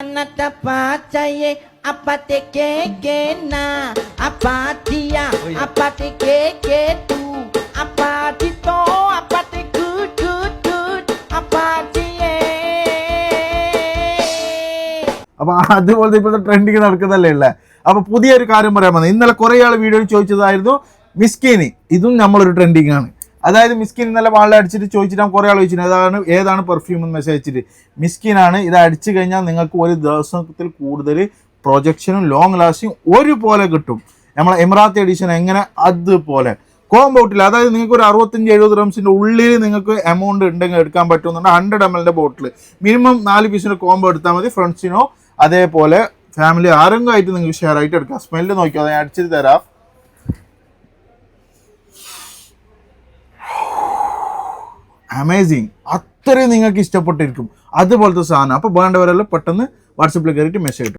Natapacaye apate keke na apatia apate keke tu apatito apate good apatiye. അപ്പൊ അതുപോലത്തെ ഇപ്പോഴത്തെ trending നടക്കുന്നല്ലേ ഉള്ളത്. അപ്പൊ പുതിയൊരു കാര്യം പറയാൻ വന്നത്, ഇന്നലെ കുറെ ആൾ വീഡിയോയിൽ ചോദിച്ചതായിരുന്നു മിസ്കിനി. ഇതും നമ്മളൊരു ട്രെൻഡിങ് ആണ്. അതായത് മിസ്കിൻ ഇന്നലെ വാളിൽ അടിച്ചിട്ട് ചോദിച്ചിട്ട് കുറെ ആൾ ചോദിച്ചിട്ട് ഏതാണ് പെർഫ്യൂം എന്ന് മെസ്സേജ് അയച്ചിട്ട്, മിസ്കിനാണ്. ഇത് അടിച്ചു കഴിഞ്ഞാൽ നിങ്ങൾക്ക് ഒരു ദിവസത്തിൽ കൂടുതൽ പ്രൊജക്ഷനും ലോങ് ലാസ്റ്റിംഗ് ഒരുപോലെ കിട്ടും. നമ്മളെ എമിറാത്തി എഡിഷൻ എങ്ങനെ അതുപോലെ കോമ്പൗട്ടിൽ, അതായത് നിങ്ങൾക്ക് ഒരു 65-70 റംസിൻ്റെ ഉള്ളിൽ നിങ്ങൾക്ക് എമൗണ്ട് ഉണ്ടെങ്കിൽ എടുക്കാൻ പറ്റുന്നുണ്ട്. 100 ml ബോട്ടിൽ മിനിമം 4 പീസിൻ്റെ കോമ്പോ എടുത്താൽ മതി. ഫ്രണ്ട്സിനോ അതേപോലെ ഫാമിലി ആരെങ്കിലും ആയിട്ട് നിങ്ങൾക്ക് ഷെയർ ആയിട്ട് എടുക്കാം. സ്മെല്ല് നോക്കിയോ, ഞാൻ അടിച്ചിട്ട് തരാം. അമേസിങ്, അത്രയും നിങ്ങൾക്ക് ഇഷ്ടപ്പെട്ടിരിക്കും അതുപോലത്തെ സാധനം. അപ്പോൾ വേണ്ടവരെല്ലാം പെട്ടെന്ന് വാട്സപ്പിൽ കയറിയിട്ട് മെസ്സേജ് ഇട്ടു.